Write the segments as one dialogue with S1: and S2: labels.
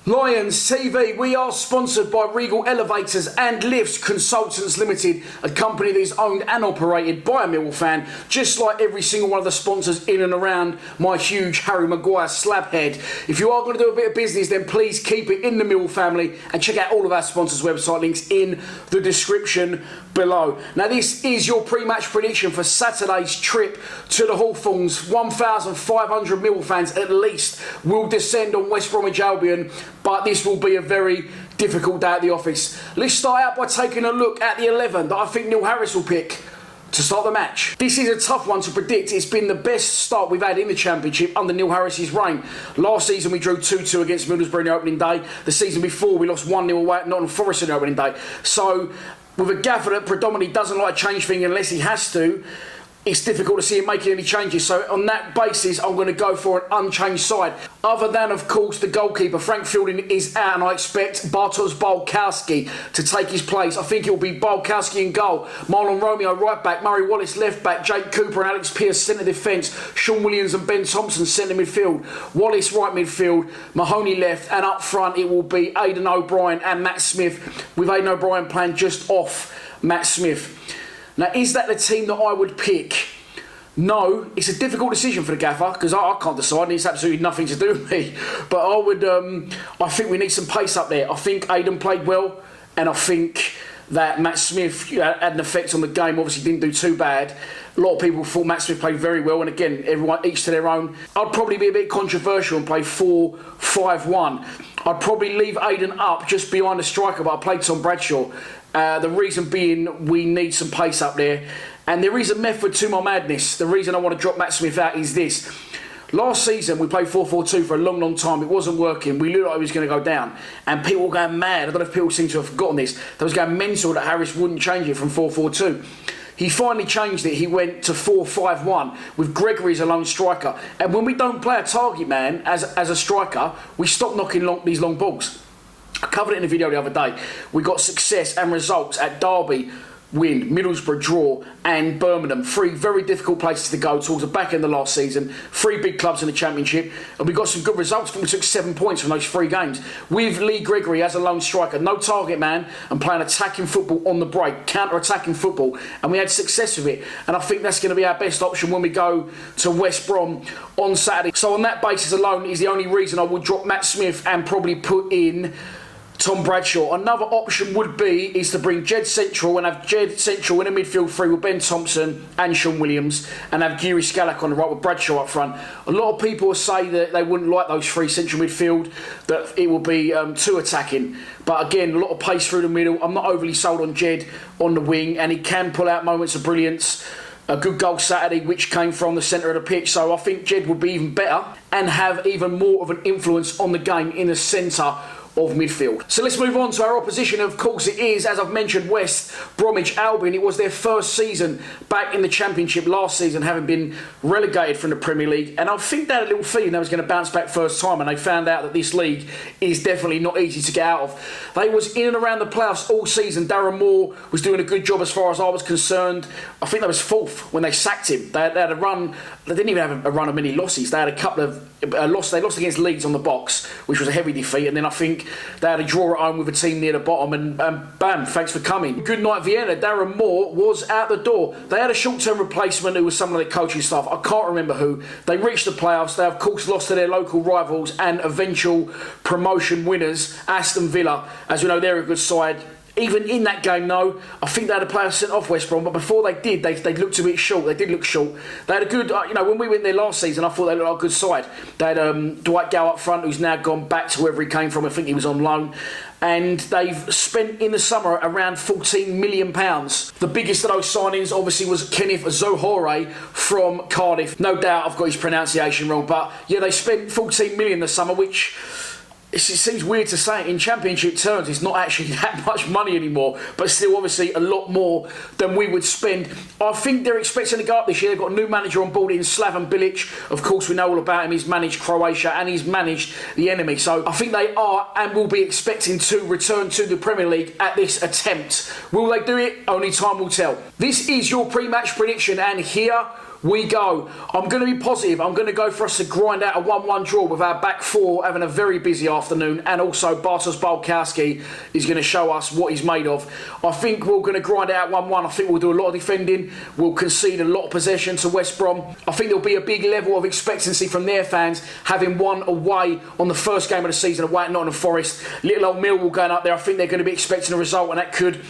S1: Lions TV, we are sponsored by Regal Elevators and Lifts Consultants Limited, a company that is owned and operated by a Millwall fan, just like every single one of the sponsors in and around my huge Harry Maguire slab head. If you are going to do a bit of business, then please keep it in the Millwall family and check out all of our sponsors' website links in the description below. Now, this is your pre-match prediction for Saturday's trip to the Hawthorns. 1,500 Millwall fans at least will descend on West Bromwich Albion, but this will be a very difficult day at the office. Let's start out by taking a look at the 11 that I think Neil Harris will pick to start the match. This is a tough one to predict. It's been the best start we've had in the Championship under Neil Harris's reign. Last season we drew 2-2 against Middlesbrough in the opening day. The season before we lost 1-0 away at Nottingham Forest in the opening day. So with a gaffer that predominantly doesn't like to change things unless he has to, it's difficult to see him making any changes. So on that basis, I'm going to go for an unchanged side. Other than, of course, the goalkeeper. Frank Fielding is out, and I expect Bartosz Bulkowski to take his place. I think it will be Bulkowski in goal, Marlon Romeo right back, Murray Wallace left back, Jake Cooper and Alex Pearce centre defence, Sean Williams and Ben Thompson centre midfield, Wallace right midfield, Mahoney left, and up front it will be Aidan O'Brien and Matt Smith, with Aidan O'Brien playing just off Matt Smith. Now, is that the team that I would pick? No, it's a difficult decision for the gaffer because I can't decide and it's absolutely nothing to do with me. But I think we need some pace up there. I think Aidan played well, and I think that Matt Smith had an effect on the game. Obviously didn't do too bad. A lot of people thought Matt Smith played very well, and again, everyone each to their own. I'd probably be a bit controversial and play 4-5-1. I'd probably leave Aidan up just behind the striker, but I played Tom Bradshaw. The reason being we need some pace up there, and there is a method to my madness. The reason I want to drop Matt Smith out is this. Last season we played 4-4-2 for a long time. It wasn't working. We looked like it was going to go down, and people were going mad. I don't know if people seem to have forgotten this. They was going mental that Harris wouldn't change it from 4-4-2. He finally changed it. He went to 4-5-1 with Gregory as a lone striker. And when we don't play a target man as a striker, we stop knocking these long balls. I covered it in a video the other day. We got success and results at Derby, win, Middlesbrough draw, and Birmingham. 3 very difficult places to go towards the back end of last season. 3 big clubs in the Championship, and we got some good results. I think we took 7 points from those 3 games. With Lee Gregory as a lone striker, no target man, and playing attacking football on the break, counter-attacking football, and we had success with it. And I think that's going to be our best option when we go to West Brom on Saturday. So on that basis alone is the only reason I would drop Matt Smith and probably put in Tom Bradshaw. Another option would be to bring Jed Central and have Jed Central in a midfield 3 with Ben Thompson and Sean Williams, and have Giri Scalak on the right with Bradshaw up front. A lot of people will say that they wouldn't like those 3 central midfield, that it will be too attacking. But again, a lot of pace through the middle. I'm not overly sold on Jed on the wing, and he can pull out moments of brilliance. A good goal Saturday, which came from the centre of the pitch. So I think Jed would be even better and have even more of an influence on the game in the centre of midfield. So let's move on to our opposition. Of course it is, as I've mentioned, West Bromwich Albion. It was their first season back in the Championship last season, having been relegated from the Premier League, and I think they had a little feeling they was going to bounce back first time, and they found out that this league is definitely not easy to get out of. They was in and around the playoffs all season. Darren Moore was doing a good job as far as I was concerned. I think they was 4th when they sacked him. They had a run. They didn't even have a run of many losses. They had a couple of loss. They lost against Leeds on the box, which was a heavy defeat, and then I think they had a draw at home with a team near the bottom, and bam, thanks for coming. Good night, Vienna. Darren Moore was out the door. They had a short-term replacement who was some of their coaching staff. I can't remember who. They reached the playoffs. They, of course, lost to their local rivals and eventual promotion winners, Aston Villa. As we know, they're a good side. Even in that game, though, I think they had a player sent off West Brom, but before they did, they looked a bit short. They did look short. They had a good, when we went there last season, I thought they looked like a good side. They had Dwight Gow up front, who's now gone back to wherever he came from. I think he was on loan. And they've spent in the summer around £14 million. The biggest of those signings, obviously, was Kenneth Zohore from Cardiff. No doubt I've got his pronunciation wrong, but yeah, they spent £14 million this summer, which it seems weird to say. In Championship terms, it's not actually that much money anymore, but still obviously a lot more than we would spend. I think they're expecting to go up this year. They've got a new manager on board in Slaven. Of course, we know all about him. He's managed Croatia and he's managed the enemy. So I think they are and will be expecting to return to the Premier League at this attempt. Will they do it? Only time will tell. This is your pre-match prediction, and here we go. I'm going to be positive. I'm going to go for us to grind out a 1-1 draw with our back four having a very busy afternoon, and also Bartosz Bulkowski is going to show us what he's made of. I think we're going to grind it out 1-1. I think we'll do a lot of defending. We'll concede a lot of possession to West Brom. I think there'll be a big level of expectancy from their fans, having won away on the first game of the season away at Nottingham Forest. Little old Millwall going up there. I think they're going to be expecting a result, and that could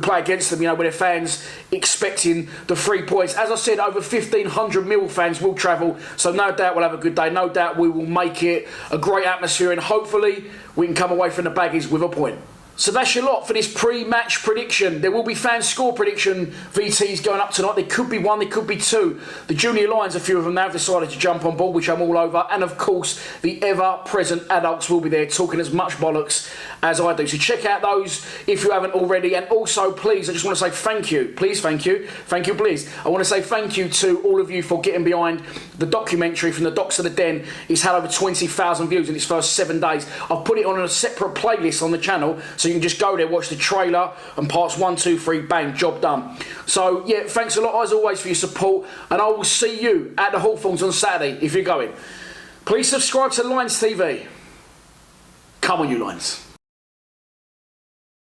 S1: play against them, with their fans expecting the 3 points. As I said, over 1,500 Millwall fans will travel, so no doubt we'll have a good day. No doubt we will make it a great atmosphere, and hopefully we can come away from the baggies with a point. So that's your lot for this pre-match prediction. There will be fan score prediction VTs going up tonight. There could be 1, there could be 2. The Junior Lions, a few of them now have decided to jump on board, which I'm all over. And of course, the ever-present adults will be there talking as much bollocks as I do. So check out those if you haven't already. And also, please, I just want to say thank you. Please, thank you. Thank you, please. I want to say thank you to all of you for getting behind the documentary from the Docks of the Den. It's had over 20,000 views in its first 7 days. I've put it on a separate playlist on the channel, so you can just go there, watch the trailer, and parts 1, 2, 3, bang, job done. So, yeah, thanks a lot as always for your support, and I will see you at the Hawthorns on Saturday if you're going. Please subscribe to Lions TV. Come on, you Lions.